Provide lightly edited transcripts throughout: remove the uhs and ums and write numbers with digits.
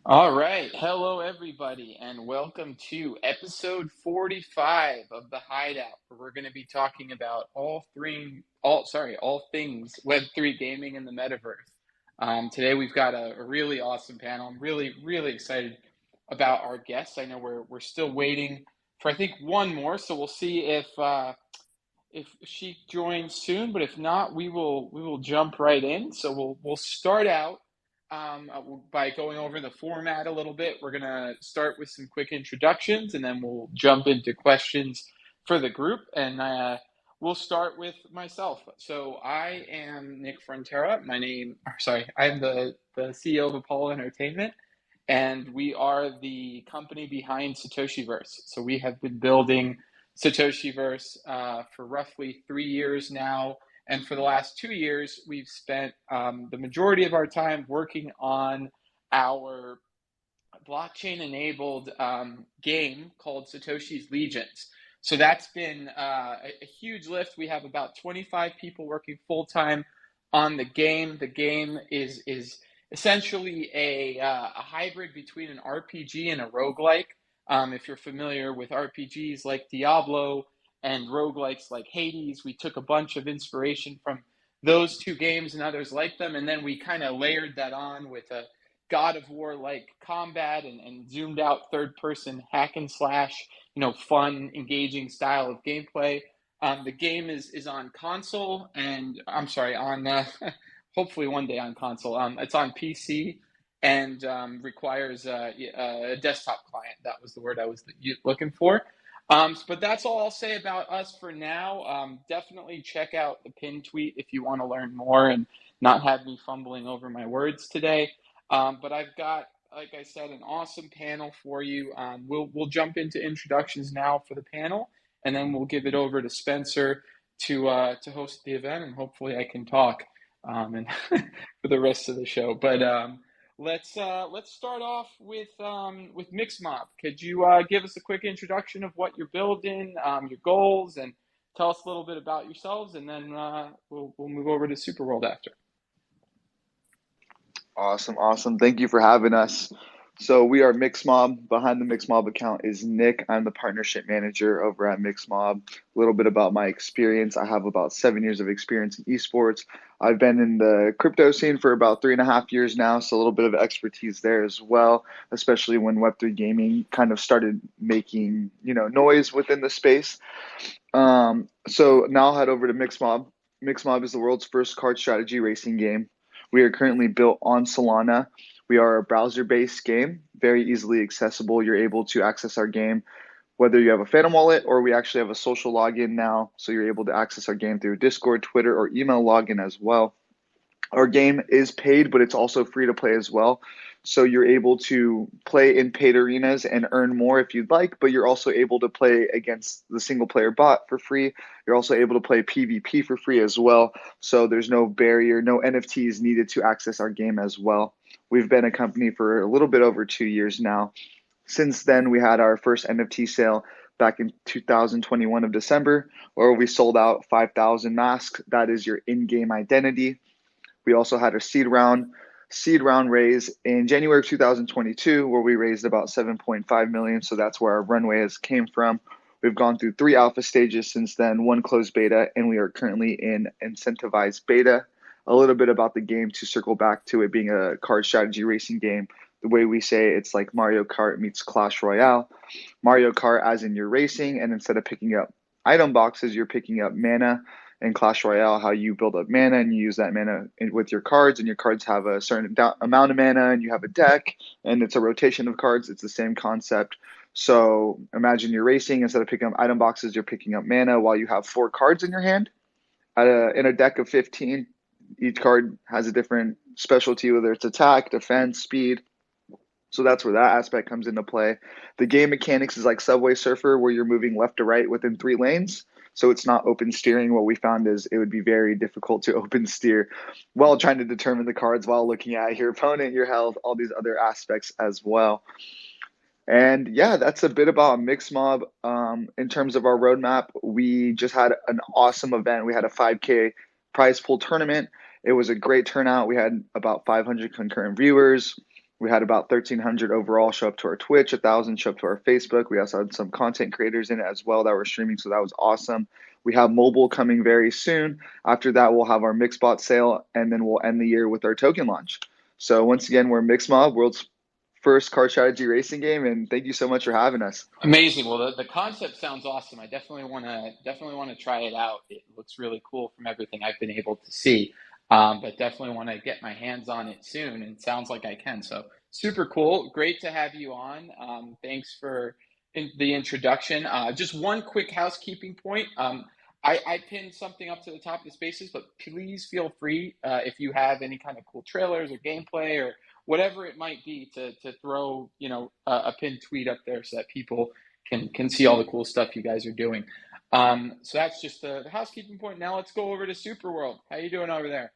All right. Hello, everybody, and welcome to episode 45 of the Hideout, where we're going to be talking about all things Web3 gaming and the Metaverse. Today, we've got a really awesome panel. I'm really, really excited about our guests. I know we're still waiting for, I think, one more, so we'll see if she joins soon. But if not, we will jump right in. So we'll start out by going over the format a little bit. We're going to start with some quick introductions, and then we'll jump into questions for the group, and we'll start with myself. So I am Nick Frontera. I'm the CEO of Apollo Entertainment, and we are the company behind Satoshiverse. So we have been building Satoshiverse for roughly 3 years now. And for the last 2 years, we've spent the majority of our time working on our blockchain enabled game called Satoshi's Legions. So that's been a huge lift. We have about 25 people working full time on the game. The game is essentially a hybrid between an RPG and a roguelike. If you're familiar with RPGs like Diablo and roguelikes like Hades, we took a bunch of inspiration from those two games and others like them, and then we kind of layered that on with a God of War like combat and zoomed out third person hack and slash, fun, engaging style of gameplay. The game is on console, and I'm sorry, on hopefully one day on console. It's on PC and requires a desktop client. That was the word I was looking for. But that's all I'll say about us for now. Definitely check out the pin tweet if you want to learn more and not have me fumbling over my words today. But I've got, like I said, an awesome panel for you. We'll jump into introductions now for the panel, and then we'll give it over to Spencer to host the event, and hopefully I can talk and for the rest of the show. But let's start off with Mixmob. Could you give us a quick introduction of what you're building, your goals, and tell us a little bit about yourselves, and then we'll move over to Superworld after. Awesome. Thank you for having us. So we are Mixmob. Behind the Mixmob account is Nick. I'm the partnership manager over at Mixmob. A little bit about my experience. I have about 7 years of experience in esports. I've been in the crypto scene for about 3.5 years now, so a little bit of expertise there as well, especially when Web3 gaming kind of started making, noise within the space. So now I'll head over to Mixmob. Mixmob is the world's first card strategy racing game. We are currently built on Solana. We are a browser-based game, very easily accessible. You're able to access our game whether you have a Phantom wallet or we actually have a social login now. So you're able to access our game through Discord, Twitter, or email login as well. Our game is paid, but it's also free to play as well. So you're able to play in paid arenas and earn more if you'd like, but you're also able to play against the single player bot for free. You're also able to play PvP for free as well. So there's no barrier, no NFTs needed to access our game as well. We've been a company for a little bit over 2 years now. Since then, we had our first NFT sale back in 2021 of December, where we sold out 5,000 masks. That is your in-game identity. We also had a seed round raise in January of 2022, where we raised about 7.5 million. So that's where our runway has came from. We've gone through 3 alpha stages since then, 1 closed beta, and we are currently in incentivized beta. A little bit about the game to circle back to it being a card strategy racing game. The way we say it's like Mario Kart meets Clash Royale. Mario Kart as in you're racing, and instead of picking up item boxes, you're picking up mana. In Clash Royale, how you build up mana and you use that mana with your cards, and your cards have a certain amount of mana, and you have a deck, and it's a rotation of cards. It's the same concept. So imagine you're racing. Instead of picking up item boxes, you're picking up mana while you have 4 cards in your hand. In a deck of 15, each card has a different specialty, whether it's attack, defense, speed. So that's where that aspect comes into play. The game mechanics is like Subway Surfer, where you're moving left to right within 3 lanes. So it's not open steering. What we found is it would be very difficult to open steer while trying to determine the cards, while looking at your opponent, your health, all these other aspects as well. And yeah, that's a bit about Mixmob. In terms of our roadmap, we just had an awesome event. We had a 5K prize pool tournament. It was a great turnout. We had about 500 concurrent viewers. We had about 1,300 overall show up to our Twitch, 1,000 show up to our Facebook. We also had some content creators in it as well that were streaming, so that was awesome. We have mobile coming very soon. After that, we'll have our Mixbot sale, and then we'll end the year with our token launch. So once again, we're Mixmob, world's first card strategy racing game, and thank you so much for having us. Amazing. Well, the concept sounds awesome. I definitely want to try it out. It looks really cool from everything I've been able to see. But definitely want to get my hands on it soon, and it sounds like I can. So super cool. Great to have you on. Thanks for the introduction. Just one quick housekeeping point. I pinned something up to the top of the spaces, but please feel free if you have any kind of cool trailers or gameplay or whatever it might be to throw a pinned tweet up there so that people can see all the cool stuff you guys are doing. So that's just the housekeeping point. Now let's go over to Superworld. How you doing over there?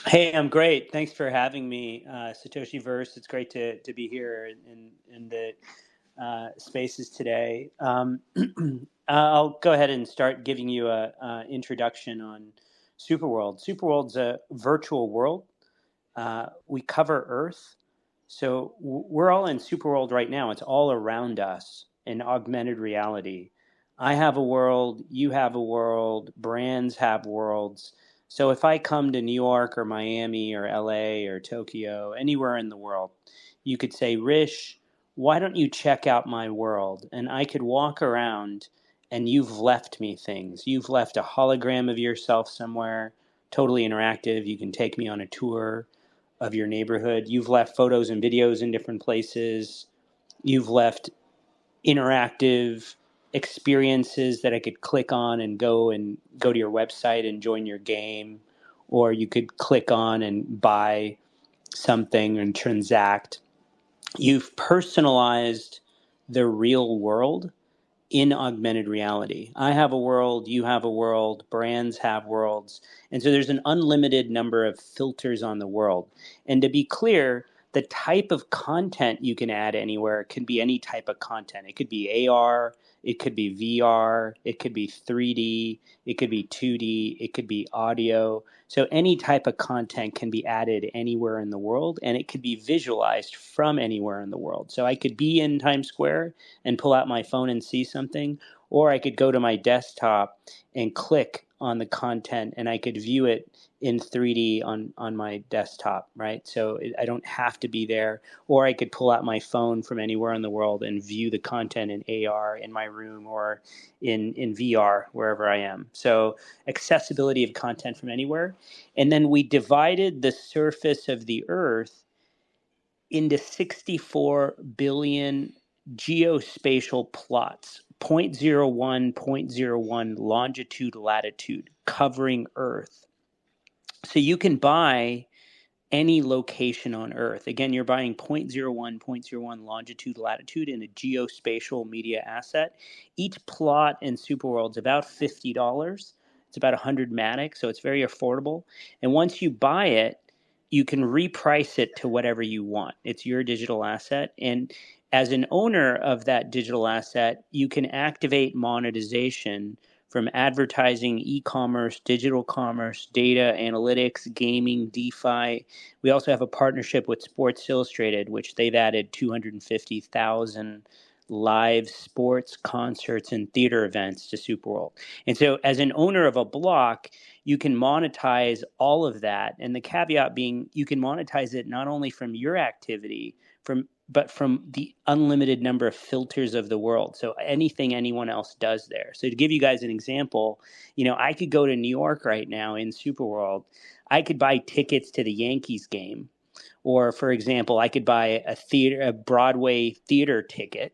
Hey, I'm great. Thanks for having me, Satoshi Verse. It's great to be here in the spaces today. I'll go ahead and start giving you a introduction on Superworld. Superworld's a virtual world. We cover Earth, so we're all in Superworld right now. It's all around us in augmented reality. I have a world, you have a world, brands have worlds. So if I come to New York or Miami or LA or Tokyo, anywhere in the world, you could say, Rish, why don't you check out my world? And I could walk around and you've left me things. You've left a hologram of yourself somewhere, totally interactive. You can take me on a tour of your neighborhood. You've left photos and videos in different places. You've left interactive experiences that I could click on and go to your website and join your game, or you could click on and buy something and transact. You've personalized the real world in augmented reality. I have a world, you have a world, brands have worlds. And so there's an unlimited number of filters on the world. And to be clear, the type of content you can add anywhere can be any type of content. It could be AR, it could be VR, it could be 3D, it could be 2D, it could be audio. So any type of content can be added anywhere in the world, and it could be visualized from anywhere in the world. So I could be in Times Square and pull out my phone and see something, or I could go to my desktop and click on the content and I could view it in 3D on my desktop, right? So I don't have to be there, or I could pull out my phone from anywhere in the world and view the content in AR in my room or in VR, wherever I am. So accessibility of content from anywhere. And then we divided the surface of the Earth into 64 billion geospatial plots, zero point zero 0.01, zero point zero 0.01 longitude, latitude, covering Earth. So you can buy any location on Earth. Again, you're buying 0.01, zero point zero 0.01 longitude, latitude in a geospatial media asset. Each plot in Superworld's about $50. It's about 100 Matic, so it's very affordable. And once you buy it, you can reprice it to whatever you want. It's your digital asset. And as an owner of that digital asset, you can activate monetization from advertising, e-commerce, digital commerce, data analytics, gaming, DeFi. We also have a partnership with Sports Illustrated, which they've added 250,000 live sports, concerts, and theater events to Superworld. And so as an owner of a block, you can monetize all of that. And the caveat being you can monetize it not only from your activity, but from the unlimited number of filters of the world. So anything anyone else does there. So to give you guys an example, I could go to New York right now in Superworld. I could buy tickets to the Yankees game. Or for example, I could buy a Broadway theater ticket.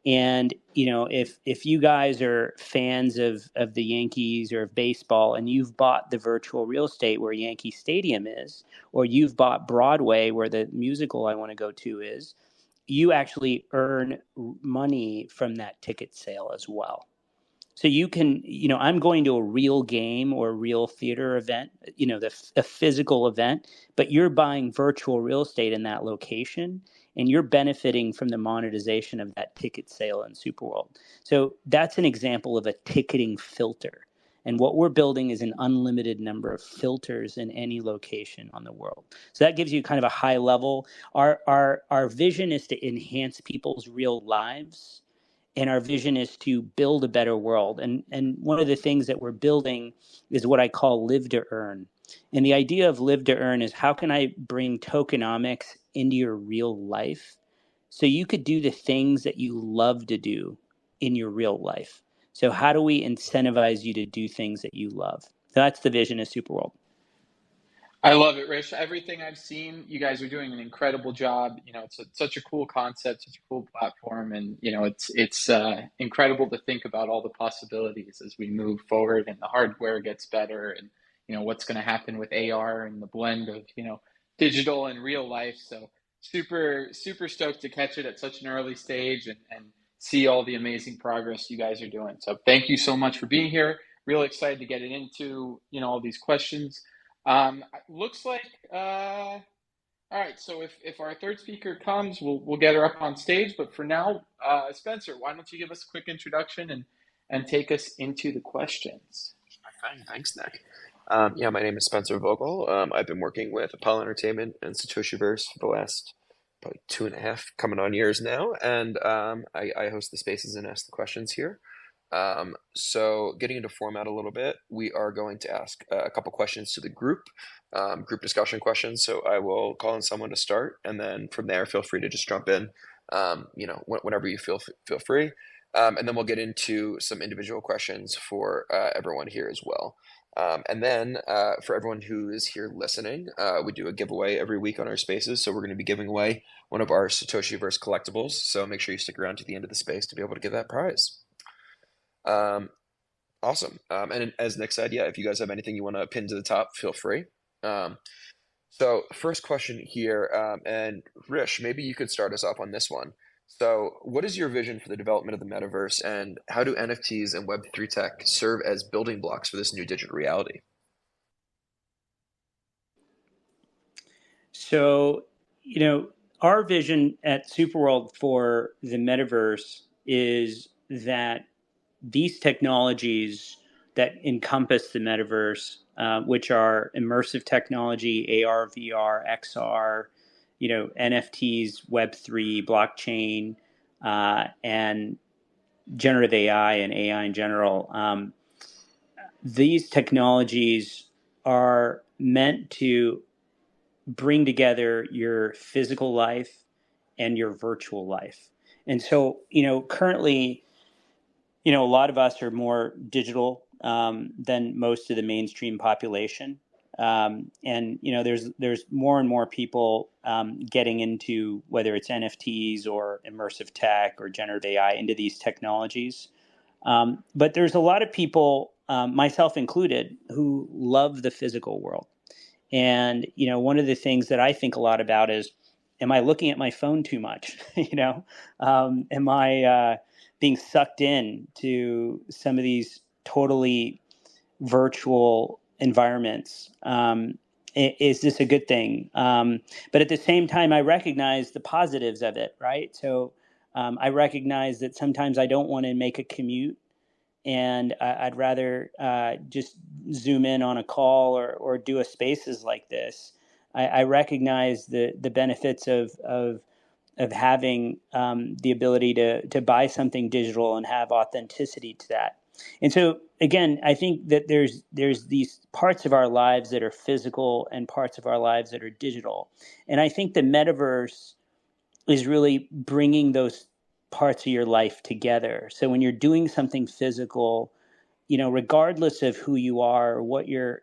And if you guys are fans of the Yankees or of baseball, and you've bought the virtual real estate where Yankee Stadium is, or you've bought Broadway where the musical I want to go to is, you actually earn money from that ticket sale as well. So you can, I'm going to a real game or a real theater event, a physical event, but you're buying virtual real estate in that location and you're benefiting from the monetization of that ticket sale in Superworld. So that's an example of a ticketing filter. And what we're building is an unlimited number of filters in any location on the world. So that gives you kind of a high level. Our vision is to enhance people's real lives, and our vision is to build a better world. And one of the things that we're building is what I call live to earn. And the idea of live to earn is how can I bring tokenomics into your real life so you could do the things that you love to do in your real life. So how do we incentivize you to do things that you love? So that's the vision of Superworld. I love it, Rich. Everything I've seen, you guys are doing an incredible job. It's such a cool concept, such a cool platform, and it's incredible to think about all the possibilities as we move forward and the hardware gets better, and what's going to happen with AR and the blend of digital and real life. So super super stoked to catch it at such an early stage and see all the amazing progress you guys are doing. So thank you so much for being here. Real excited to get it into all these questions. Looks like all right. So if our third speaker comes, we'll get her up on stage. But for now, Spencer, why don't you give us a quick introduction and take us into the questions? Okay, thanks, Nick. Yeah, my name is Spencer Vogel. I've been working with Apollo Entertainment and Satoshiverse for the last probably 2.5 coming on years now, and I host the spaces and ask the questions here. So getting into format a little bit, we are going to ask a couple questions to the group discussion questions. So I will call on someone to start, and then from there, feel free to just jump in, whenever you feel free. And then we'll get into some individual questions for everyone here as well. And then for everyone who is here listening, we do a giveaway every week on our spaces. So we're going to be giving away one of our Satoshiverse collectibles. So make sure you stick around to the end of the space to be able to get that prize. Awesome. And as Nick said, yeah, if you guys have anything you want to pin to the top, feel free. So first question here, and Rish, maybe you could start us off on this one. So what is your vision for the development of the metaverse, and how do NFTs and Web3 tech serve as building blocks for this new digital reality? So, our vision at Superworld for the metaverse is that these technologies that encompass the metaverse, which are immersive technology, AR, VR, XR, NFTs, Web3, blockchain, and generative AI and AI in general. These technologies are meant to bring together your physical life and your virtual life. And so, currently, a lot of us are more digital than most of the mainstream population. And there's more and more people getting into, whether it's NFTs or immersive tech or generative AI, into these technologies. But there's a lot of people, myself included, who love the physical world. And one of the things that I think a lot about is, am I looking at my phone too much? Am I being sucked in to some of these totally virtual environments? Is this a good thing? But at the same time, I recognize the positives of it, right? So I recognize that sometimes I don't want to make a commute, and I'd rather just zoom in on a call or do a spaces like this. I recognize the benefits of having the ability to buy something digital and have authenticity to that. And so again, I think that there's these parts of our lives that are physical and parts of our lives that are digital. And I think the metaverse is really bringing those parts of your life together. So when you're doing something physical, regardless of who you are or what your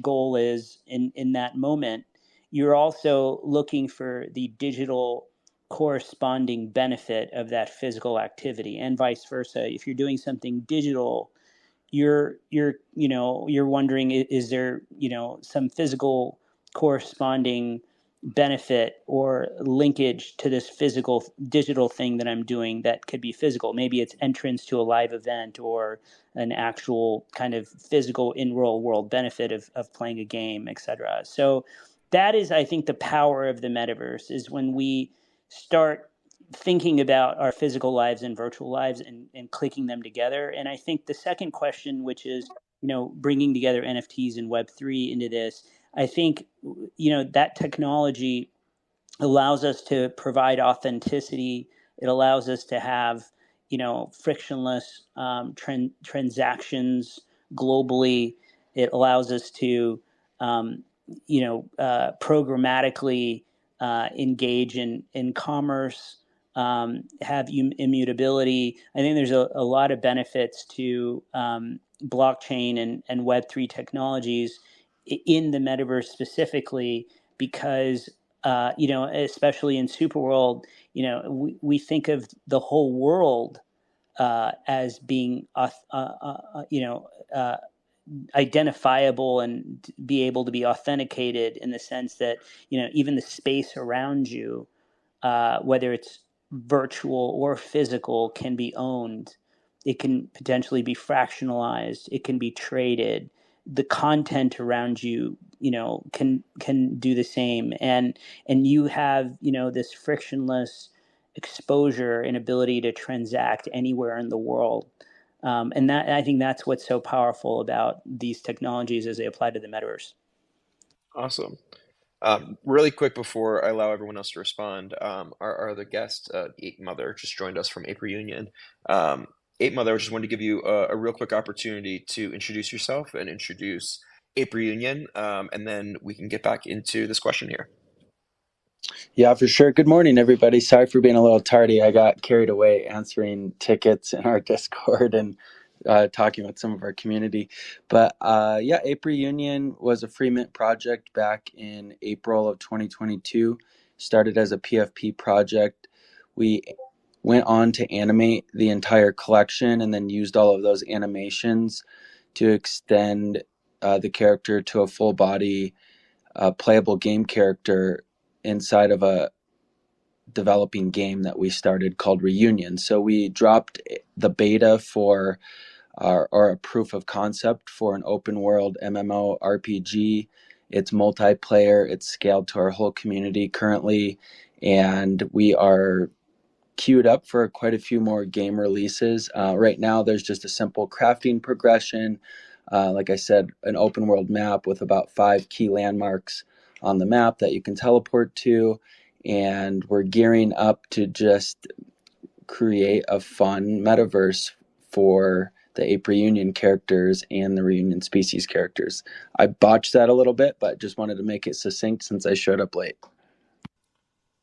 goal is in that moment, you're also looking for the digital corresponding benefit of that physical activity, and vice versa. If you're doing something digital, you're wondering, is there some physical corresponding benefit or linkage to this physical digital thing that I'm doing that could be physical. Maybe it's entrance to a live event or an actual kind of physical in real world benefit of playing a game, etc. So that is, I think, the power of the metaverse, is when we start thinking about our physical lives and virtual lives and clicking them together. And I think the second question, which is, bringing together NFTs and Web3 into this, I think, that technology allows us to provide authenticity. It allows us to have, frictionless transactions globally. It allows us to, programmatically engage in commerce, have immutability. I think there's a lot of benefits to blockchain and Web3 technologies in the metaverse specifically, because especially in Superworld, we think of the whole world as being identifiable and be able to be authenticated, in the sense that even the space around you, whether it's virtual or physical, can be owned. It can potentially be fractionalized. It can be traded. The content around you, can do the same, and you have this frictionless exposure and ability to transact anywhere in the world. And that, I think that's what's so powerful about these technologies as they apply to the metaverse. Awesome. Really quick before I allow everyone else to respond, our other guest, Ape Mother, just joined us from Ape Reunion. Ape Mother, I just wanted to give you a real quick opportunity to introduce yourself and introduce Ape Reunion, and then we can get back into this question here. Yeah, for sure. Good morning, everybody. Sorry for being a little tardy. I got carried away answering tickets in our Discord and talking with some of our community. But yeah, Ape Reunion was a free mint project back in April of 2022. Started as a PFP project. We went on to animate the entire collection and then used all of those animations to extend the character to a full body playable game character inside of a developing game that we started called Reunion. So we dropped the beta for or a proof of concept for an open world MMO RPG. It's multiplayer. It's scaled to our whole community currently, and we are queued up for quite a few more game releases. Right now, there's just a simple crafting progression. Like I said, an open world map with about 5 key landmarks on the map that you can teleport to. And we're gearing up to just create a fun metaverse for the Ape Reunion characters and the Reunion Species characters. I botched that a little bit, but just wanted to make it succinct since I showed up late.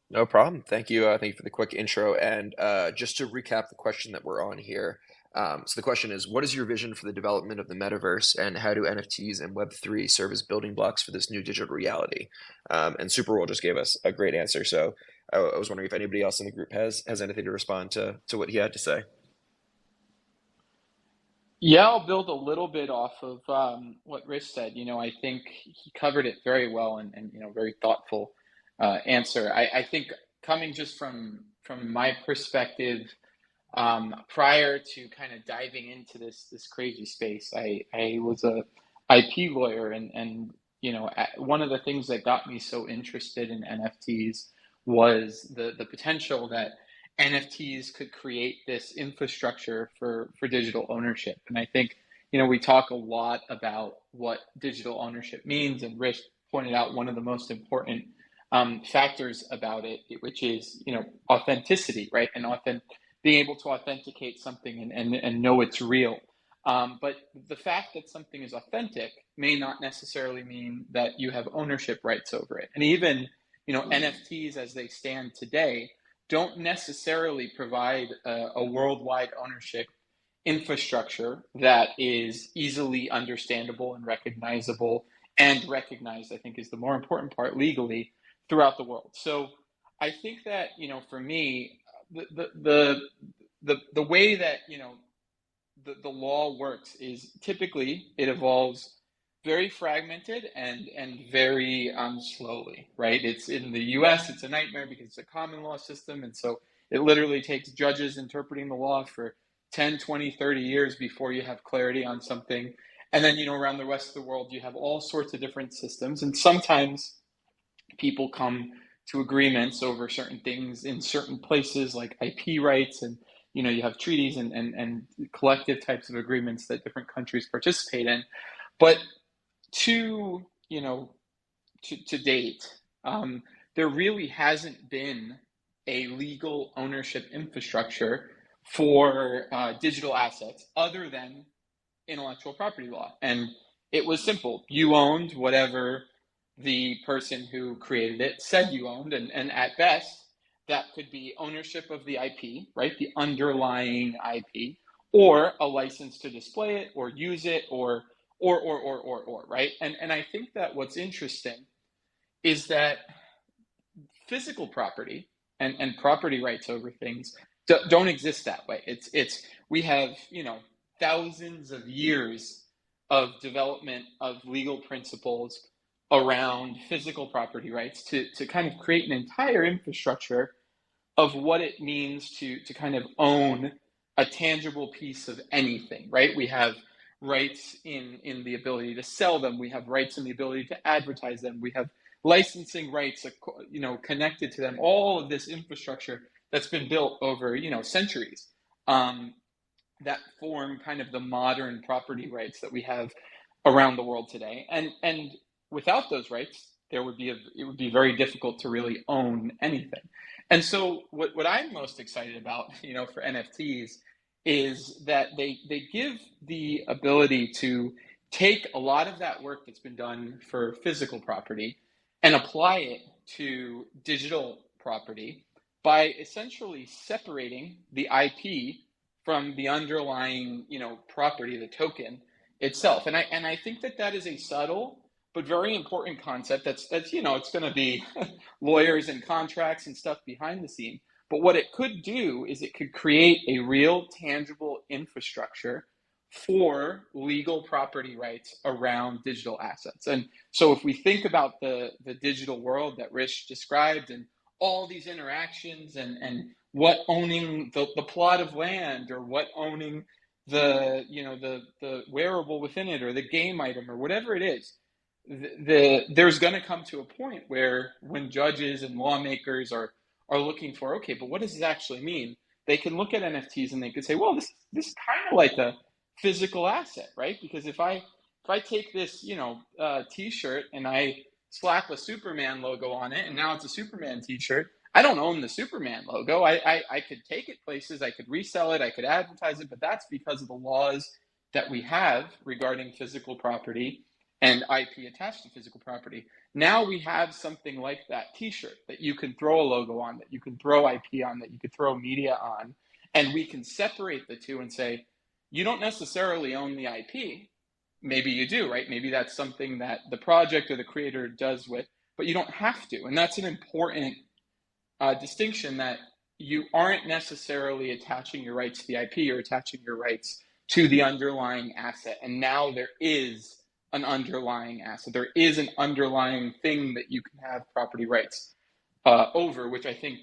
No problem. Thank you. Thank you for the quick intro. And just to recap the question that we're on here. So the question is, what is your vision for the development of the metaverse, and how do NFTs and Web3 serve as building blocks for this new digital reality? And Superworld just gave us a great answer. So I was wondering if anybody else in the group has anything to respond to what he had to say. Yeah, I'll build a little bit off of what Rich said. I think he covered it very well, and very thoughtful answer. I think, coming just from my perspective, prior to kind of diving into this crazy space, I was a IP lawyer, and one of the things that got me so interested in NFTs was the potential that NFTs could create this infrastructure for digital ownership. And I think we talk a lot about what digital ownership means, and Rich pointed out one of the most important factors about it, which is authenticity, right? And being able to authenticate something and know it's real. But the fact that something is authentic may not necessarily mean that you have ownership rights over it. And even NFTs as they stand today don't necessarily provide a worldwide ownership infrastructure that is easily understandable and recognizable, and recognized, I think, is the more important part, legally throughout the world. So I think that for me, the way that the law works is, typically it evolves very fragmented and very slowly, right? It's in the US, it's a nightmare because it's a common law system, and so it literally takes judges interpreting the law for 10, 20, 30 years before you have clarity on something. And then around the rest of the world, you have all sorts of different systems, and sometimes people come to agreements over certain things in certain places, like IP rights, and you have treaties and collective types of agreements that different countries participate in. But to date, there really hasn't been a legal ownership infrastructure for digital assets other than intellectual property law. And it was simple. You owned whatever the person who created it said you owned, and at best, that could be ownership of the IP, right? The underlying IP, or a license to display it or use it, or right? And I think that what's interesting is that physical property and property rights over things don't exist that way. It's we have, thousands of years of development of legal principles around physical property rights to kind of create an entire infrastructure of what it means to kind of own a tangible piece of anything, right? We have rights in the ability to sell them. We have rights in the ability to advertise them. We have licensing rights, connected to them. All of this infrastructure that's been built over, centuries, that form kind of the modern property rights that we have around the world today. And without those rights, it would be very difficult to really own anything. And so what I'm most excited about, for NFTs is that they give the ability to take a lot of that work that's been done for physical property and apply it to digital property by essentially separating the IP from the underlying, property, the token itself. And I think that is a subtle but very important concept. That's it's going to be lawyers and contracts and stuff behind the scene. But what it could do is it could create a real tangible infrastructure for legal property rights around digital assets. And so if we think about the digital world that Rich described and all these interactions and what owning the plot of land or what owning the wearable within it or the game item or whatever it is, there's going to come to a point where when judges and lawmakers are looking for, okay, but what does this actually mean? They can look at NFTs and they could say, well, this is kind of like a physical asset, right? Because if I take this T-shirt and I slap a Superman logo on it, and now it's a Superman T-shirt, I don't own the Superman logo. I could take it places, I could resell it, I could advertise it, but that's because of the laws that we have regarding physical property and IP attached to physical property. Now we have something like that T-shirt that you can throw a logo on, that you can throw IP on, that you could throw media on, and we can separate the two and say, you don't necessarily own the IP. Maybe you do, right? Maybe that's something that the project or the creator does with, but you don't have to. And that's an important distinction, that you aren't necessarily attaching your rights to the IP, you're attaching your rights to the underlying asset. And now there is an underlying asset. There is an underlying thing that you can have property rights over, which I think,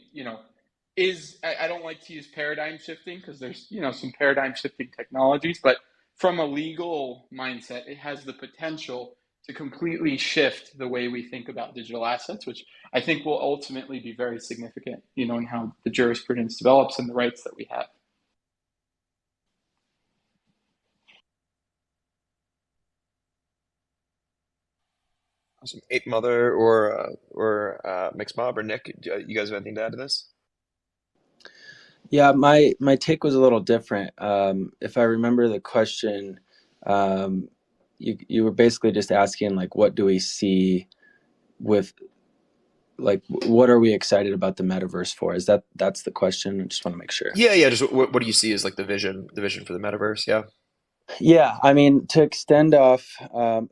is, I don't like to use paradigm shifting because there's, some paradigm shifting technologies, but from a legal mindset, it has the potential to completely shift the way we think about digital assets, which I think will ultimately be very significant, in how the jurisprudence develops and the rights that we have. Awesome. Ape Mother or Mixed Mob or Nick, you guys have anything to add to this? Yeah, my take was a little different. If I remember the question, you were basically just asking like, what do we see with, like, what are we excited about the metaverse for? That's the question? I just want to make sure. Yeah. Just what do you see as like the vision for the metaverse? Yeah. Yeah, I mean, to extend off,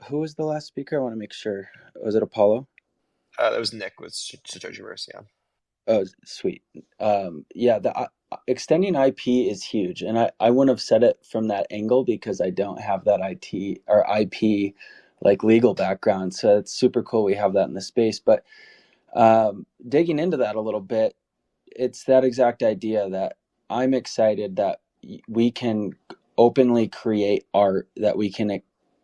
who was the last speaker? I want to make sure. Was it Apollo? That was Nick with Satoshiverse. Yeah. Oh, sweet. Yeah, the extending IP is huge, and I wouldn't have said it from that angle because I don't have that IT or IP like legal background. So it's super cool we have that in the space. But digging into that a little bit, it's that exact idea that I'm excited that we can openly create art that we can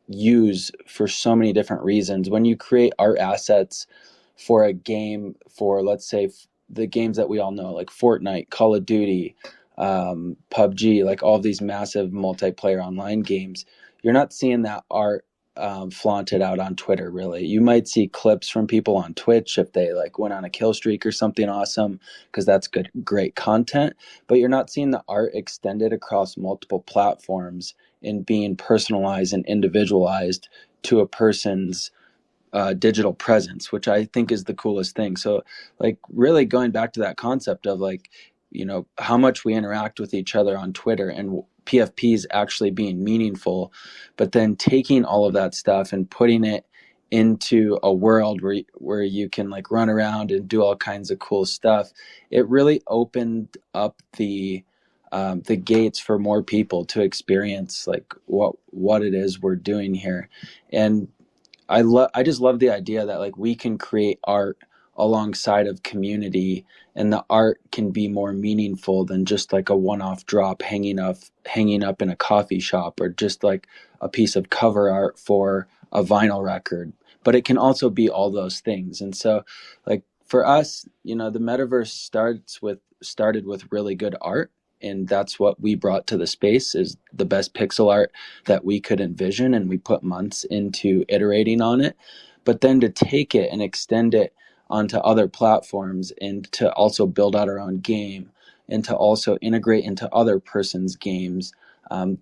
use for so many different reasons. When you create art assets for a game, for let's say the games that we all know, like Fortnite, Call of Duty, PUBG, like all of these massive multiplayer online games, you're not seeing that art flaunted out on Twitter, really. You might see clips from people on Twitch if they like went on a kill streak or something awesome, because that's great content, but you're not seeing the art extended across multiple platforms and being personalized and individualized to a person's digital presence, which I think is the coolest thing. So like really going back to that concept of like, how much we interact with each other on Twitter and PFPs actually being meaningful, but then taking all of that stuff and putting it into a world where you can like run around and do all kinds of cool stuff. It really opened up the gates for more people to experience like what it is we're doing here. And I just love the idea that like we can create art alongside of community, and the art can be more meaningful than just like a one-off drop hanging up in a coffee shop, or just like a piece of cover art for a vinyl record. But it can also be all those things. And so like for us, the metaverse started with really good art, and that's what we brought to the space, is the best pixel art that we could envision, and we put months into iterating on it. But then to take it and extend it onto other platforms, and to also build out our own game, and to also integrate into other person's games,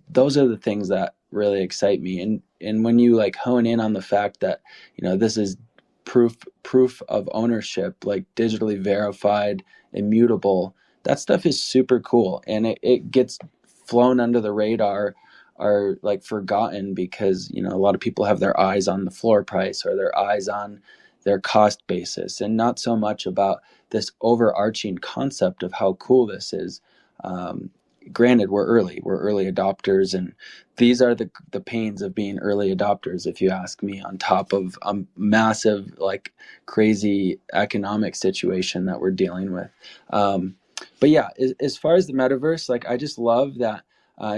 those are the things that really excite me. And when you like hone in on the fact that this is proof of ownership, like digitally verified, immutable, that stuff is super cool, and it gets flown under the radar, are like forgotten, because a lot of people have their eyes on the floor price, or their eyes on their cost basis, and not so much about this overarching concept of how cool this is. Granted, we're early adopters, and these are the pains of being early adopters, if you ask me, on top of a massive, like, crazy economic situation that we're dealing with. But yeah, as far as the metaverse, like, I just love that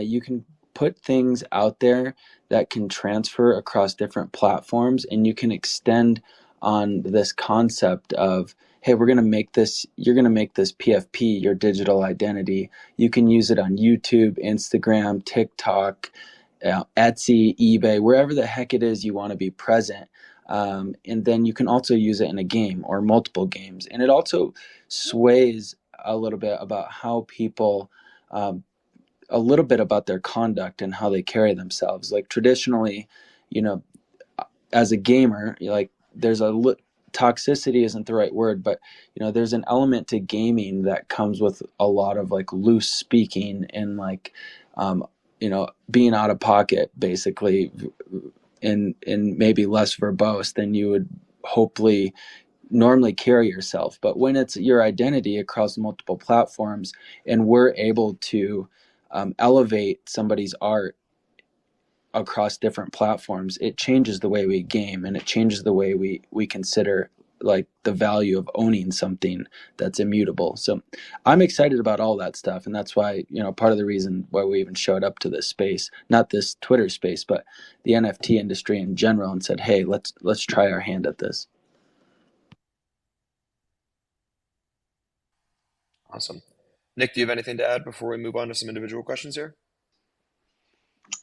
you can put things out there that can transfer across different platforms, and you can extend on this concept of, hey, you're going to make this PFP your digital identity. You can use it on YouTube, Instagram, TikTok, Etsy, eBay, wherever the heck it is you want to be present. And then you can also use it in a game or multiple games. And it also sways a little bit about how people, a little bit about their conduct and how they carry themselves. Like traditionally, as a gamer, like there's toxicity isn't the right word, but there's an element to gaming that comes with a lot of like loose speaking, and like being out of pocket, basically, and maybe less verbose than you would hopefully normally carry yourself. But when it's your identity across multiple platforms, and we're able to elevate somebody's art across different platforms, it changes the way we game, and it changes the way we consider like the value of owning something that's immutable. So I'm excited about all that stuff, and that's why part of the reason why we even showed up to this space, not this Twitter space, but the NFT industry in general, and said, hey, let's try our hand at this. Awesome. Nick, do you have anything to add before we move on to some individual questions here?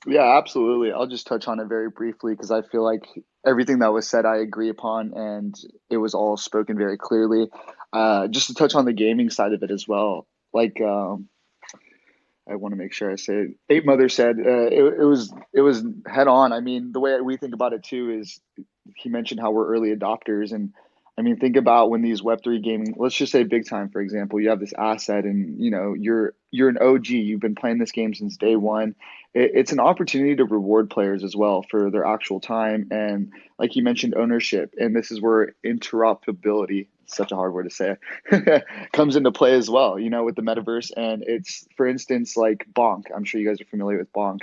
Yeah, absolutely. I'll just touch on it very briefly, because I feel like everything that was said I agree upon, and it was all spoken very clearly. Just to touch on the gaming side of it as well, like I want to make sure I say it. Ape Mother said it was head on. I mean, the way we think about it too is, he mentioned how we're early adopters, and I mean, think about when these Web3 gaming, let's just say big time, for example, you have this asset, and you're an OG, you've been playing this game since day one. It's an opportunity to reward players as well for their actual time, and like you mentioned, ownership, and this is where interoperability, such a hard word to say, comes into play as well, with the metaverse. And it's, for instance, like Bonk. I'm sure you guys are familiar with Bonk.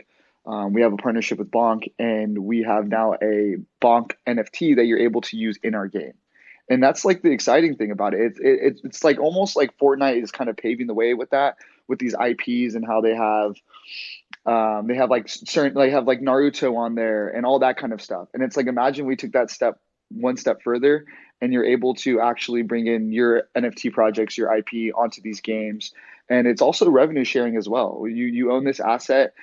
We have a partnership with Bonk, and we have now a Bonk NFT that you're able to use in our game. And that's like the exciting thing about it. It's like almost like Fortnite is kind of paving the way with that, with these IPs, and how they have like certain, like have like Naruto on there and all that kind of stuff. And it's like, imagine we took that step one step further, and you're able to actually bring in your NFT projects, your IP onto these games. And it's also revenue sharing as well. You own this asset,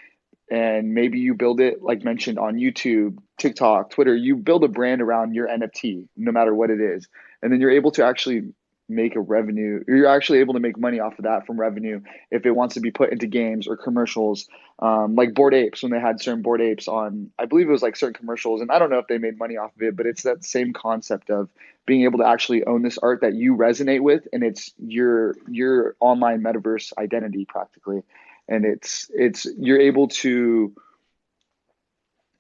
and maybe you build it, like mentioned, on YouTube, TikTok, Twitter. You build a brand around your NFT, no matter what it is, and then you're able to actually make a revenue. You're actually able to make money off of that from revenue if it wants to be put into games or commercials, like Bored Apes, when they had certain Bored Apes on, I believe it was like certain commercials, and I don't know if they made money off of it, but it's that same concept of being able to actually own this art that you resonate with, and it's your online metaverse identity practically. and it's you're able to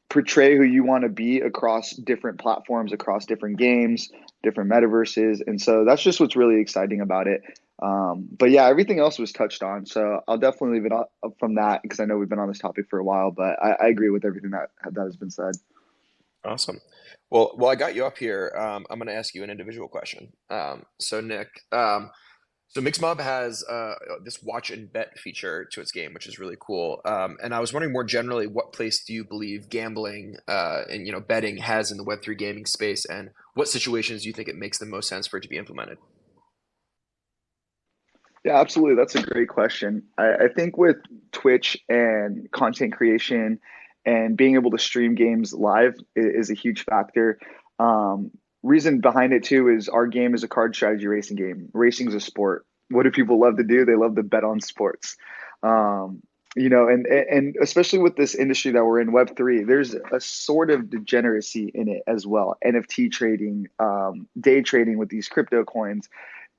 portray who you want to be across different platforms, across different games, different metaverses. And so that's just what's really exciting about it. But yeah, everything else was touched on. So I'll definitely leave it up from that because I know we've been on this topic for a while, but I agree with everything that has been said. Awesome. Well, I got you up here. I'm going to ask you an individual question. So Nick, so Mixmob has this watch and bet feature to its game, which is really cool. And I was wondering more generally, what place do you believe gambling and betting has in the Web3 gaming space, and what situations do you think it makes the most sense for it to be implemented? Yeah, absolutely. That's a great question. I think with Twitch and content creation and being able to stream games live is a huge factor. Um, Reason behind it too is our game is a card strategy racing game. Racing is a sport. What do people love to do? They love to bet on sports. Um, and especially with this industry that we're in, Web3, there's a sort of degeneracy in it as well. NFT trading, day trading with these crypto coins,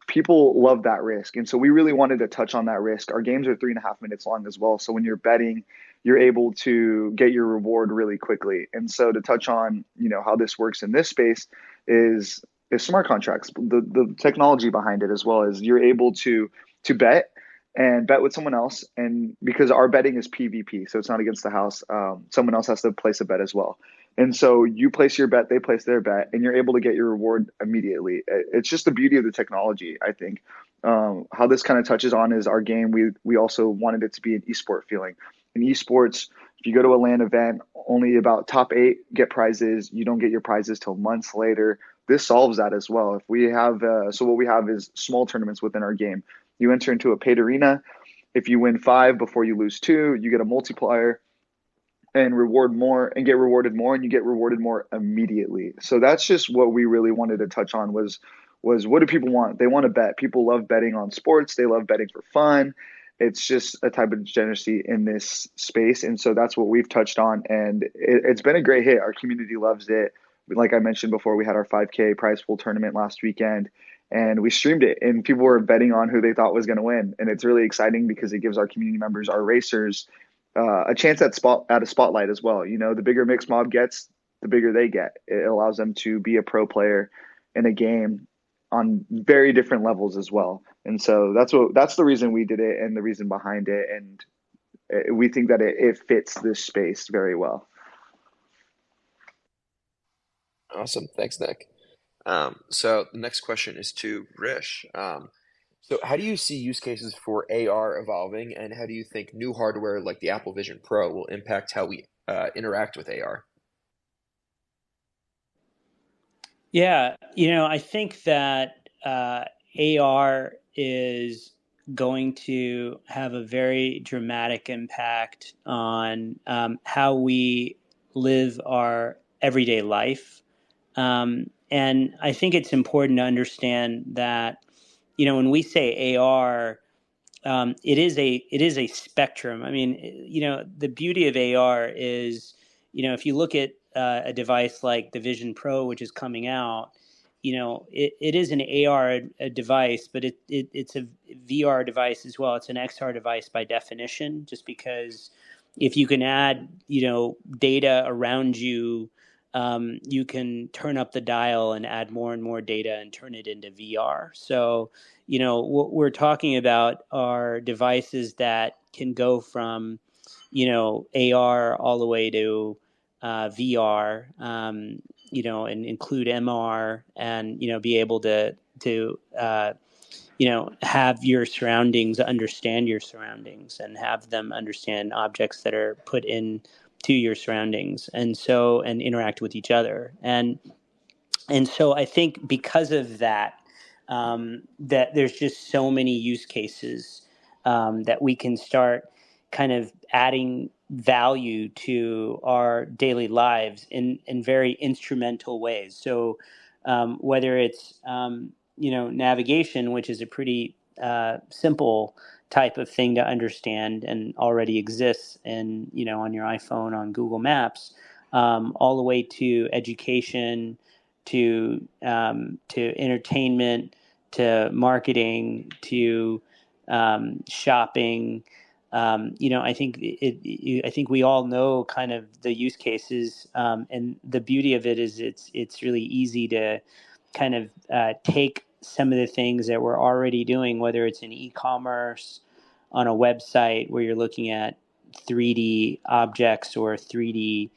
people love that risk. And so we really wanted to touch on that risk. Our games are 3.5 minutes long as well. So when you're betting, you're able to get your reward really quickly. And so to touch on, how this works in this space is smart contracts, the technology behind it, as well as you're able to bet and bet with someone else. And because our betting is PvP, so it's not against the house, someone else has to place a bet as well. And so you place your bet, they place their bet, and you're able to get your reward immediately. It's just the beauty of the technology, I think. How this kind of touches on is our game. We also wanted it to be an esport feeling. In esports, if you go to a LAN event, only about top 8 get prizes. You don't get your prizes till months later. This solves that as well. If we have, so what we have is small tournaments within our game. You enter into a paid arena. If you win 5 before you lose 2, you get a multiplier and reward more and get rewarded more, and you get rewarded more immediately. So that's just what we really wanted to touch on was what do people want? They want to bet. People love betting on sports. They love betting for fun. It's just a type of degeneracy in this space. And so that's what we've touched on. And it's been a great hit. Our community loves it. Like I mentioned before, we had our 5K prize pool tournament last weekend and we streamed it, and people were betting on who they thought was going to win. And it's really exciting because it gives our community members, our racers, a chance at a spotlight as well. The bigger mixed mob gets, the bigger they get. It allows them to be a pro player in a game on very different levels as well. And so that's the reason we did it and the reason behind it. And we think that it fits this space very well. Awesome. Thanks, Nick. So the next question is to Rish. So how do you see use cases for AR evolving, and how do you think new hardware like the Apple Vision Pro will impact how we interact with AR? Yeah, I think that AR is going to have a very dramatic impact on how we live our everyday life. And I think it's important to understand that, when we say AR, it is a spectrum. I mean, the beauty of AR is, if you look at a device like the Vision Pro, which is coming out, it is an AR device, but it's a VR device as well. It's an XR device by definition, just because if you can add, data around you, you can turn up the dial and add more and more data and turn it into VR. So, what we're talking about are devices that can go from, AR all the way to VR, and include MR, and be able to have your surroundings, understand your surroundings, and have them understand objects that are put in to your surroundings, and interact with each other. And so I think because of that, that there's just so many use cases that we can start kind of adding value to our daily lives in very instrumental ways. So whether it's navigation, which is a pretty simple type of thing to understand and already exists in on your iPhone, on Google Maps, all the way to education, to entertainment, to marketing, to shopping, I think we all know kind of the use cases, and the beauty of it is it's really easy to kind of take some of the things that we're already doing, whether it's in e-commerce, on a website where you're looking at 3D objects or 3D,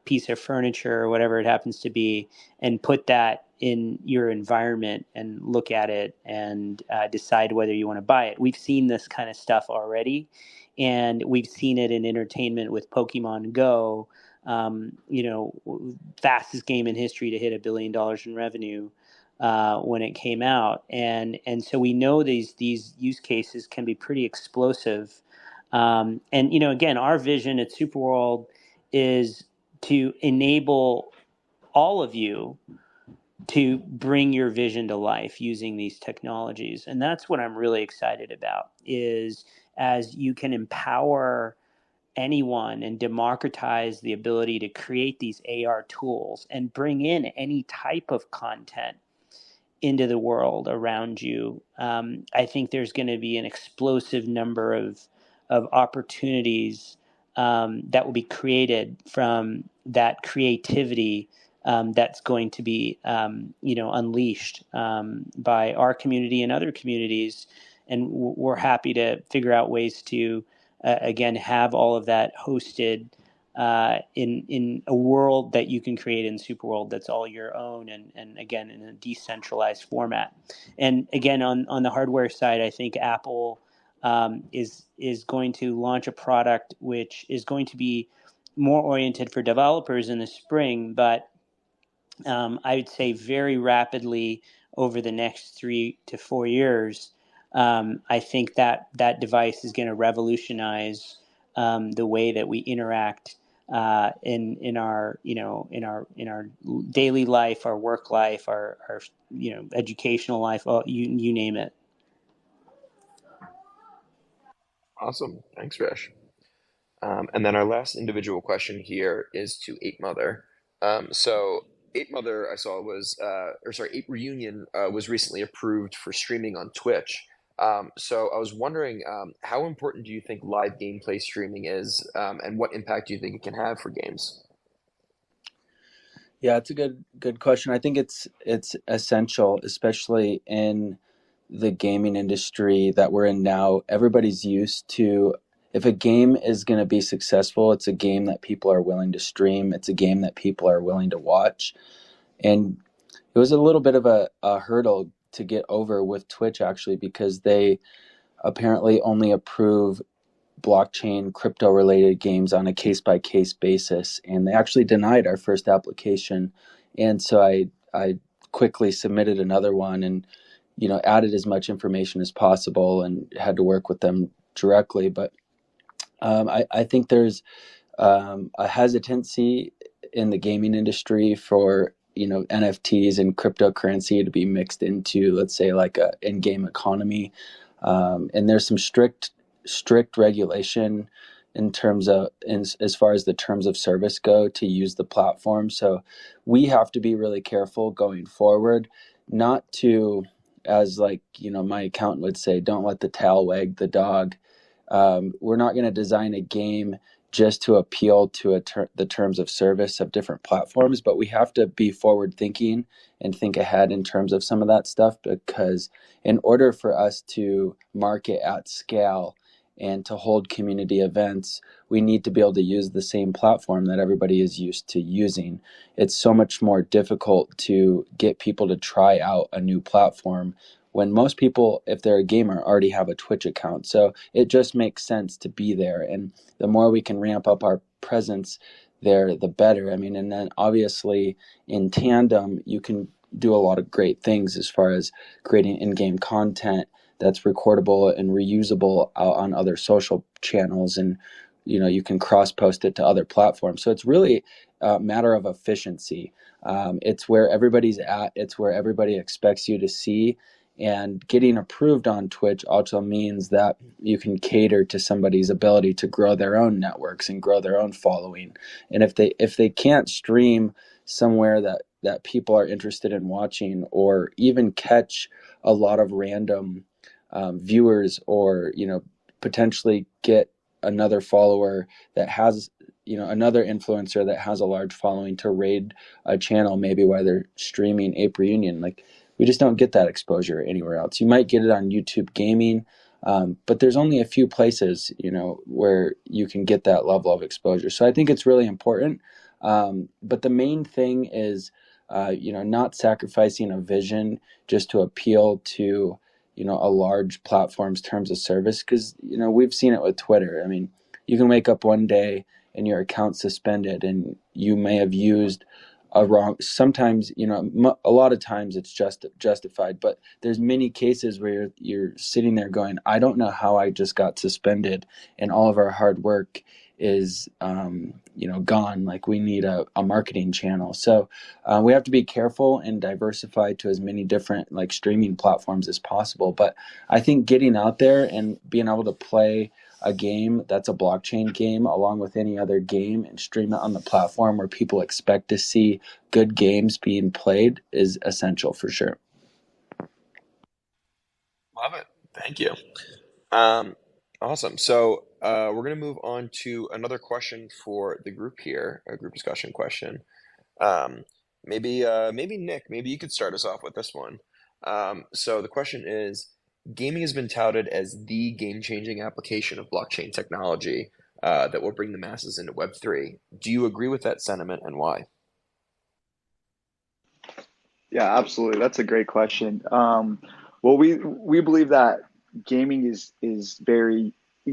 piece of furniture or whatever it happens to be, and put that in your environment and look at it and decide whether you want to buy it. We've seen this kind of stuff already, and we've seen it in entertainment with Pokemon Go, fastest game in history to hit $1 billion in revenue when it came out, and so we know these use cases can be pretty explosive. And again, our vision at Superworld is to enable all of you to bring your vision to life using these technologies. And that's what I'm really excited about, is as you can empower anyone and democratize the ability to create these AR tools and bring in any type of content into the world around you. I think there's going to be an explosive number of opportunities that will be created from that creativity that's going to be unleashed by our community and other communities, and we're happy to figure out ways to again have all of that hosted in a world that you can create in Superworld that's all your own, and again in a decentralized format. And again, on the hardware side, I think Apple is going to launch a product which is going to be more oriented for developers in the spring, but I would say very rapidly over the next 3 to 4 years, I think that device is going to revolutionize the way that we interact in our daily life, our work life, our educational life, you name it. Awesome. Thanks, Resh. And then our last individual question here is to Ape Mother. So Ape Mother, I saw was, Ape Reunion was recently approved for streaming on Twitch. So I was wondering, how important do you think live gameplay streaming is, and what impact do you think it can have for games? Yeah, it's a good question. I think it's essential, especially in the gaming industry that we're in now. Everybody's used to, if a game is going to be successful, it's a game that people are willing to stream. It's a game that people are willing to watch. And it was a little bit of a hurdle to get over with Twitch, actually, because they apparently only approve blockchain crypto related games on a case by case basis, and they actually denied our first application. And so I quickly submitted another one and added as much information as possible and had to work with them directly. But I think there's a hesitancy in the gaming industry for NFTs and cryptocurrency to be mixed into, let's say, like a in-game economy, and there's some strict regulation in terms of as far as the terms of service go to use the platform. So we have to be really careful going forward, not to, as my accountant would say, don't let the tail wag the dog. We're not going to design a game just to appeal to the terms of service of different platforms, but we have to be forward thinking and think ahead in terms of some of that stuff, because in order for us to market at scale and to hold community events, we need to be able to use the same platform that everybody is used to using. It's so much more difficult to get people to try out a new platform when most people, if they're a gamer, already have a Twitch account. So it just makes sense to be there. And the more we can ramp up our presence there, the better. I mean, and then obviously in tandem, you can do a lot of great things as far as creating in-game content that's recordable and reusable out on other social channels, and you can cross-post it to other platforms. So it's really a matter of efficiency. It's where everybody's at. It's where everybody expects you to see. And getting approved on Twitch also means that you can cater to somebody's ability to grow their own networks and grow their own following. And if they can't stream somewhere that people are interested in watching, or even catch a lot of random viewers or potentially get another follower that has, another influencer that has a large following to raid a channel, maybe while they're streaming Ape Reunion. Like, we just don't get that exposure anywhere else. You might get it on YouTube Gaming, but there's only a few places, where you can get that level of exposure. So I think it's really important. But the main thing is, not sacrificing a vision just to appeal to, a large platform's terms of service. Because, we've seen it with Twitter. I mean, you can wake up one day and your account's suspended, and you may have used a wrong. Sometimes, a lot of times it's justified, but there's many cases where you're sitting there going, I don't know how I just got suspended, and all of our hard work is gone. Like, we need a marketing channel. So we have to be careful and diversify to as many different like streaming platforms as possible. But I think getting out there and being able to play a game that's a blockchain game along with any other game and stream it on the platform where people expect to see good games being played is essential for sure. Love it. Thank you. Awesome. So we're going to move on to another question for the group here, a group discussion question. Maybe Nick, maybe you could start us off with this one. So the question is, gaming has been touted as the game-changing application of blockchain technology that will bring the masses into Web3. Do you agree with that sentiment, and why? Yeah, absolutely. That's a great question. Well, we believe that gaming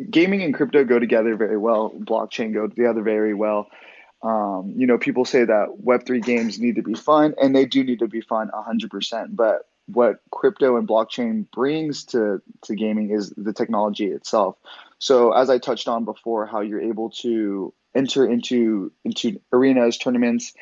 gaming and crypto go together very well. Blockchain go together very well. People say that Web3 games need to be fun, and they do need to be fun 100%. But what crypto and blockchain brings to gaming is the technology itself. So as I touched on before, how you're able to enter into arenas, tournaments,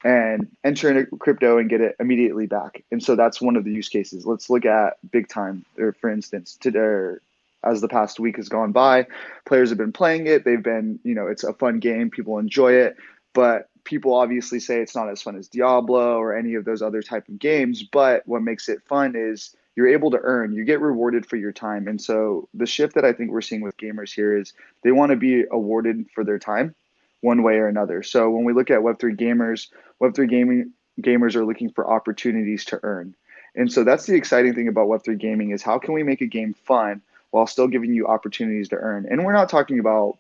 and enter into crypto and get it immediately back. And so that's one of the use cases. Let's look at big time, or for instance, today, as the past week has gone by, players have been playing it. They've been, it's a fun game. People enjoy it, but people obviously say it's not as fun as Diablo or any of those other type of games. But what makes it fun is you're able to earn, you get rewarded for your time. And so the shift that I think we're seeing with gamers here is they want to be awarded for their time one way or another. So when we look at Web3 gamers, gamers are looking for opportunities to earn. And so that's the exciting thing about Web3 gaming is how can we make a game fun while still giving you opportunities to earn? And we're not talking about,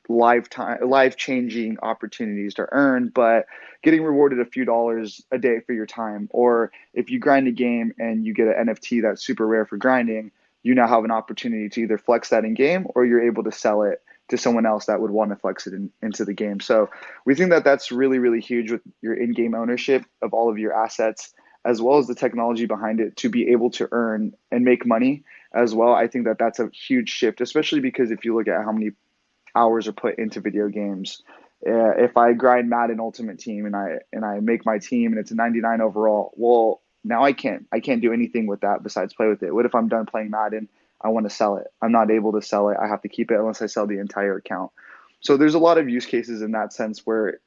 life-changing opportunities to earn, but getting rewarded a few dollars a day for your time. Or if you grind a game and you get an NFT that's super rare for grinding, you now have an opportunity to either flex that in game, or you're able to sell it to someone else that would want to flex it into the game. So we think that that's really, really huge with your in-game ownership of all of your assets, as well as the technology behind it to be able to earn and make money as well. I think that that's a huge shift, especially because if you look at how many hours are put into video games, if I grind Madden Ultimate Team and I make my team and it's a 99 overall, well, now I can't do anything with that besides play with it. What if I'm done playing Madden? I want to sell it. I'm not able to sell it. I have to keep it unless I sell the entire account. So there's a lot of use cases in that sense where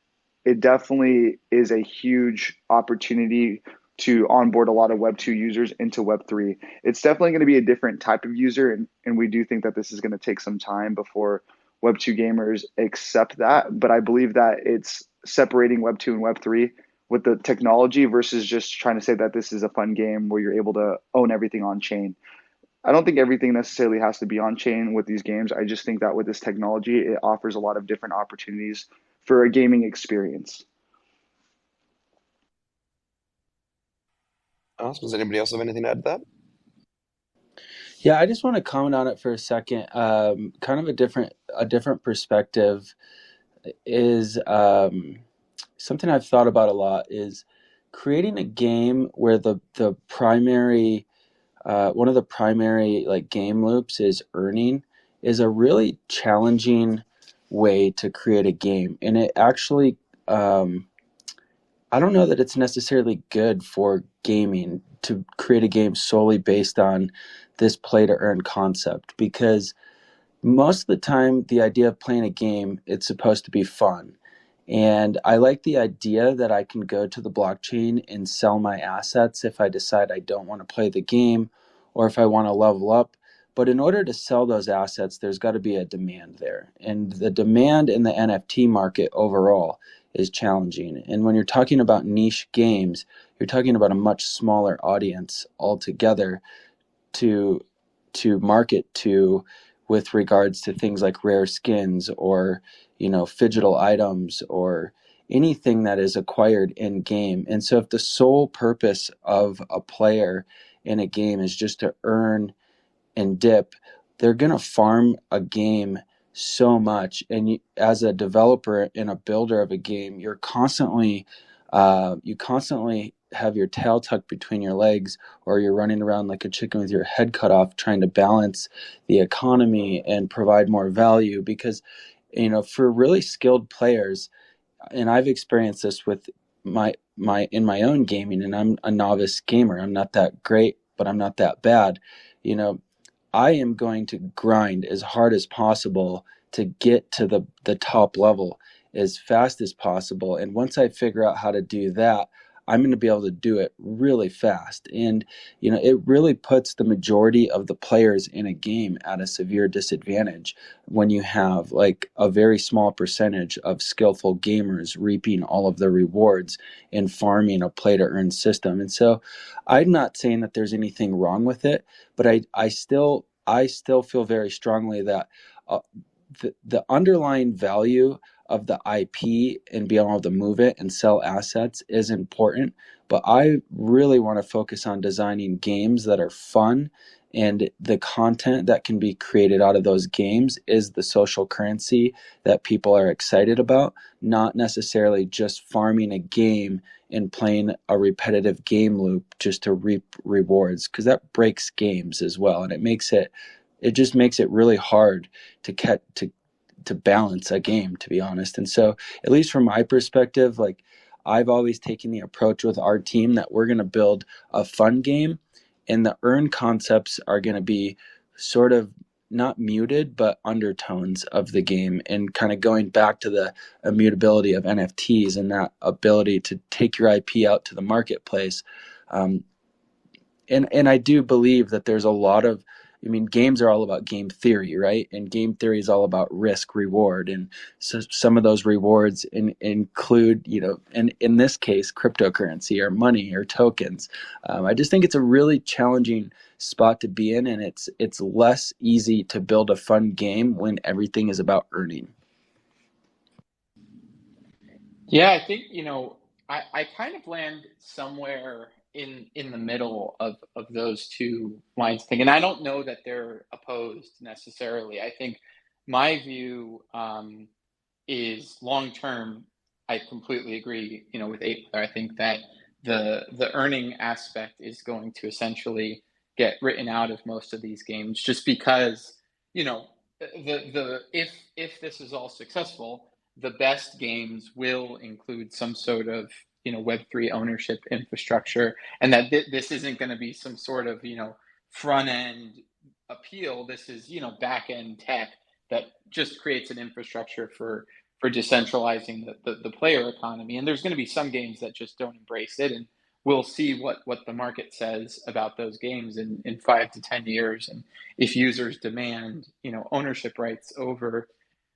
it definitely is a huge opportunity to onboard a lot of Web2 users into Web3. It's definitely going to be a different type of user, and we do think that this is going to take some time before Web2 gamers accept that. But I believe that it's separating Web2 and Web3 with the technology versus just trying to say that this is a fun game where you're able to own everything on chain. I don't think everything necessarily has to be on chain with these games. I just think that with this technology, it offers a lot of different opportunities for a gaming experience. Awesome. Does anybody else have anything to add to that? Yeah, I just want to comment on it for a second. Kind of a different perspective is something I've thought about a lot is creating a game where the primary one of the primary like game loops is earning is a really challenging way to create a game, and it actually I don't know that it's necessarily good for gaming to create a game solely based on this play to earn concept, because most of the time the idea of playing a game, it's supposed to be fun. And I like the idea that I can go to the blockchain and sell my assets if I decide I don't want to play the game or if I want to level up. But in order to sell those assets, there's got to be a demand there. And the demand in the NFT market overall is challenging. And when you're talking about niche games, you're talking about a much smaller audience altogether to market to, with regards to things like rare skins or phygital items or anything that is acquired in game. And so if the sole purpose of a player in a game is just to earn and dip, they're going to farm a game so much. And as a developer and a builder of a game, you constantly have your tail tucked between your legs, or you're running around like a chicken with your head cut off, trying to balance the economy and provide more value. Because, for really skilled players, and I've experienced this with my in my own gaming, and I'm a novice gamer. I'm not that great, but I'm not that bad. I am going to grind as hard as possible to get to the top level as fast as possible. And once I figure out how to do that, I'm going to be able to do it really fast. And, it really puts the majority of the players in a game at a severe disadvantage when you have like a very small percentage of skillful gamers reaping all of the rewards and farming a play to earn system. And so I'm not saying that there's anything wrong with it, but I still feel very strongly that the underlying value of the IP and being able to move it and sell assets is important. But I really want to focus on designing games that are fun, and the content that can be created out of those games is the social currency that people are excited about, not necessarily just farming a game and playing a repetitive game loop just to reap rewards, because that breaks games as well, and it just makes it really hard to balance a game, to be honest. And so, at least from my perspective, like, I've always taken the approach with our team that we're going to build a fun game, and the earn concepts are going to be sort of not muted, but undertones of the game, and kind of going back to the immutability of NFTs and that ability to take your IP out to the marketplace. And I do believe that there's a lot of, games are all about game theory, right? And game theory is all about risk reward. And so some of those rewards include, and in this case, cryptocurrency or money or tokens. I just think it's a really challenging spot to be in, and it's less easy to build a fun game when everything is about earning. Yeah, I think, I kind of land somewhere in the middle of those two lines of thinking. And I don't know that they're opposed necessarily. I think my view is long term. I completely agree, with Ape. I think that the earning aspect is going to essentially get written out of most of these games, just because, the if this is all successful, the best games will include some sort of Web3 ownership infrastructure, and that this isn't going to be some sort of front end appeal. This is back end tech that just creates an infrastructure for decentralizing the player economy. And there's going to be some games that just don't embrace it, and we'll see what the market says about those games in 5 to 10 years, and if users demand ownership rights over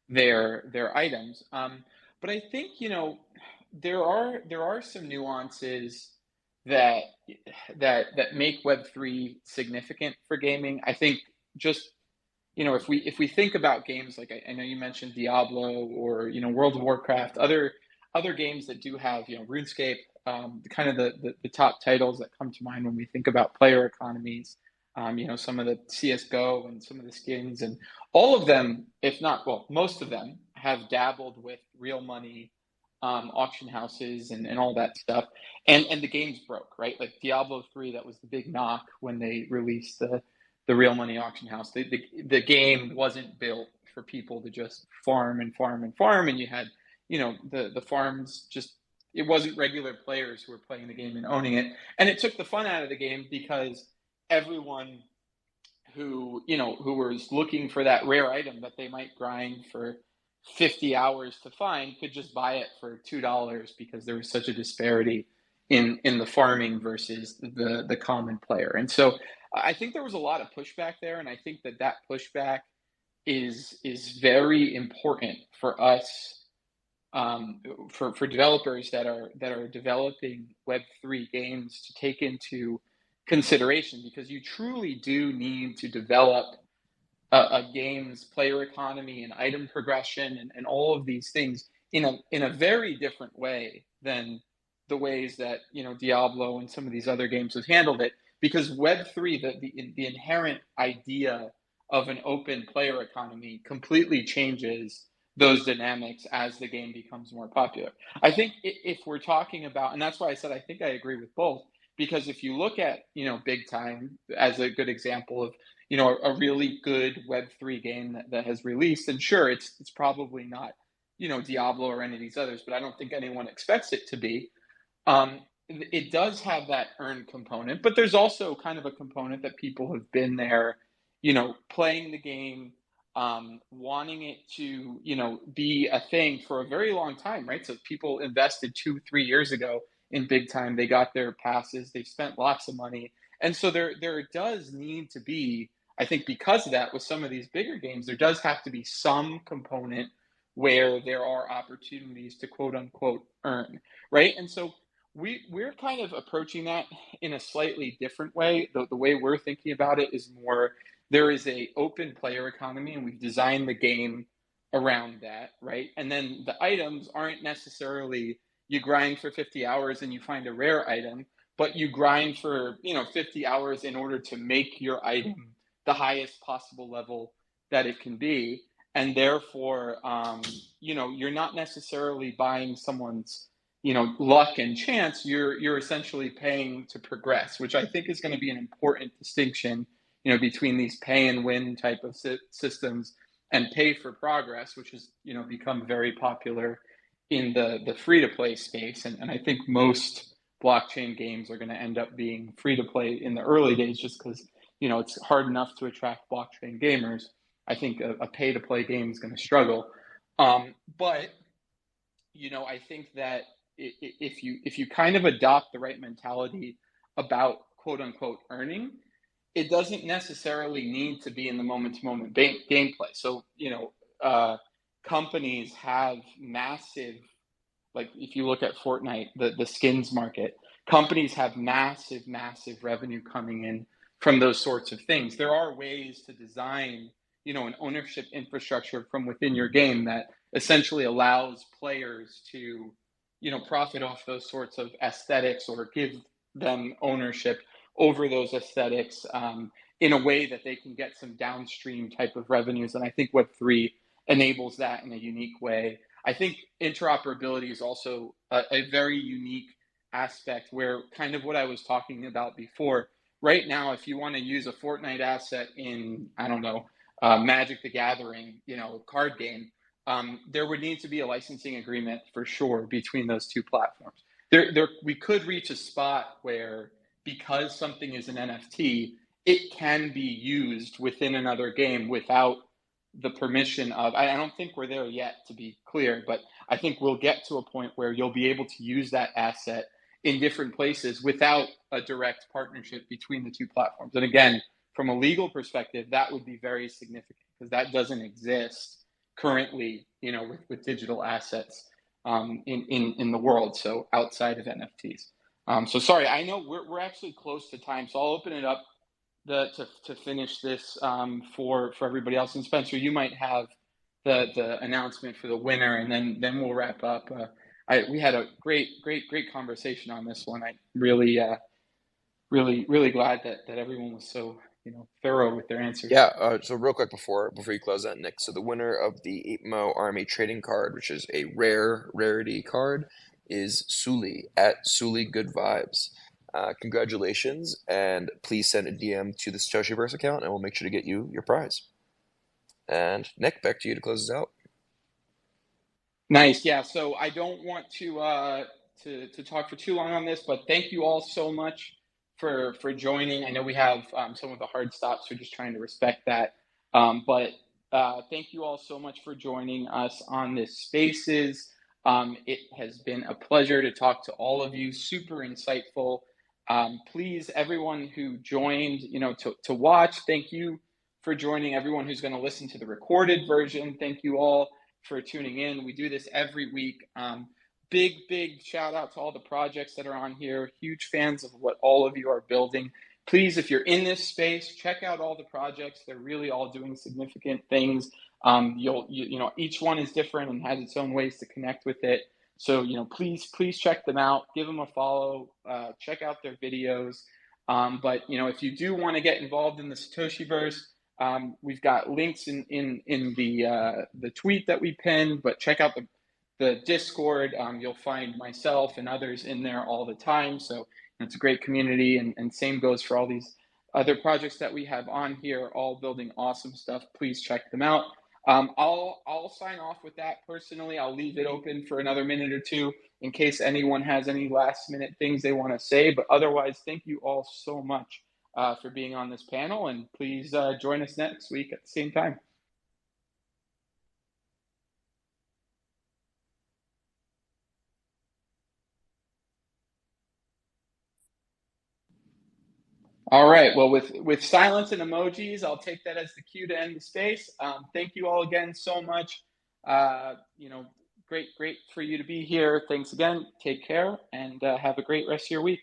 their items. But I think there are some nuances that make Web3 significant for gaming. I think just if we think about games like I know you mentioned Diablo or World of Warcraft, other games that do have RuneScape, kind of the top titles that come to mind when we think about player economies. Some of the CS:GO and some of the skins, and all of them, if not, well, most of them have dabbled with real money auction houses and all that stuff. And the games broke, right? Like Diablo 3, that was the big knock when they released the real money auction house. The game wasn't built for people to just farm and farm and farm. And you had, the farms just, it wasn't regular players who were playing the game and owning it. And it took the fun out of the game because everyone who was looking for that rare item that they might grind for 50 hours to find could just buy it for $2 because there was such a disparity in the farming versus the common player. And so I think there was a lot of pushback there, and I think that pushback is very important for us, for developers that are developing Web3 games to take into consideration, because you truly do need to develop a game's player economy and item progression and all of these things in a very different way than the ways that Diablo and some of these other games have handled it. Because Web3, the inherent idea of an open player economy completely changes those dynamics as the game becomes more popular. I think if we're talking about, and that's why I said I think I agree with both, because if you look at Big Time as a good example of a really good Web3 game that has released, and sure, it's probably not Diablo or any of these others, but I don't think anyone expects it to be. It does have that earned component, but there's also kind of a component that people have been there, playing the game, wanting it to, be a thing for a very long time, right? So people invested 2-3 years ago in Big Time. They got their passes. They spent lots of money. And so there does need to be, I think because of that, with some of these bigger games, there does have to be some component where there are opportunities to quote unquote earn, right? And so we're kind of approaching that in a slightly different way. The way we're thinking about it is more, there is a open player economy, and we've designed the game around that, right? And then the items aren't necessarily you grind for 50 hours and you find a rare item, but you grind for 50 hours in order to make your item the highest possible level that it can be. And therefore, you're not necessarily buying someone's luck and chance. You're essentially paying to progress, which I think is going to be an important distinction between these pay and win type of systems and pay for progress, which has become very popular in the free to play space. And I think most blockchain games are going to end up being free to play in the early days, just because it's hard enough to attract blockchain gamers. I think a pay to play game is going to struggle. But I think that if you kind of adopt the right mentality about quote unquote earning, it doesn't necessarily need to be in the moment to moment gameplay. So companies have massive, like if you look at Fortnite, the skins market, companies have massive revenue coming in from those sorts of things. There are ways to design an ownership infrastructure from within your game that essentially allows players to profit off those sorts of aesthetics, or give them ownership over those aesthetics in a way that they can get some downstream type of revenues. And I think Web3 enables that in a unique way. I think interoperability is also a very unique aspect, where kind of what I was talking about before. Right now, if you want to use a Fortnite asset in, I don't know, Magic the Gathering, card game, there would need to be a licensing agreement for sure between those two platforms. We could reach a spot where, because something is an NFT, it can be used within another game without the permission of, I don't think we're there yet, to be clear, but I think we'll get to a point where you'll be able to use that asset in different places without a direct partnership between the two platforms. And again, from a legal perspective, that would be very significant, because that doesn't exist currently, with digital assets in the world, so outside of NFTs. So sorry, I know we're actually close to time, so I'll open it up to finish this for everybody else. And Spencer, you might have the announcement for the winner, and then we'll wrap up. We had a great conversation on this one. I really glad that everyone was so thorough with their answers. Yeah, so real quick before you close that, Nick, so the winner of the 8mo Army trading card, which is a rarity card, is Suli at Suli Good Vibes. Congratulations, and please send a DM to the Satoshiverse account, and we'll make sure to get you your prize. And Nick, back to you to close this out. Nice. Yeah, so I don't want to talk for too long on this, but thank you all so much for joining. I know we have some of the hard stops, so just trying to respect that. But thank you all so much for joining us on this Spaces. It has been a pleasure to talk to all of you. Super insightful. Please, everyone who joined, to watch, thank you for joining. Everyone who's going to listen to the recorded version, thank you all for tuning in. We do this every week. Big shout out to all the projects that are on here. Huge fans of what all of you are building. Please, if you're in this space, check out all the projects. They're really all doing significant things. Each one is different and has its own ways to connect with it. So, please check them out, give them a follow, check out their videos. But, if you do want to get involved in the Satoshiverse, we've got links in the tweet that we pinned, but check out the Discord. You'll find myself and others in there all the time. So it's a great community, and same goes for all these other projects that we have on here, all building awesome stuff. Please check them out. I'll sign off with that personally. I'll leave it open for another minute or two in case anyone has any last minute things they want to say. But otherwise, thank you all so much for being on this panel, and please join us next week at the same time. All right. Well, with silence and emojis, I'll take that as the cue to end the space. Thank you all again so much. Great for you to be here. Thanks again. Take care and have a great rest of your week.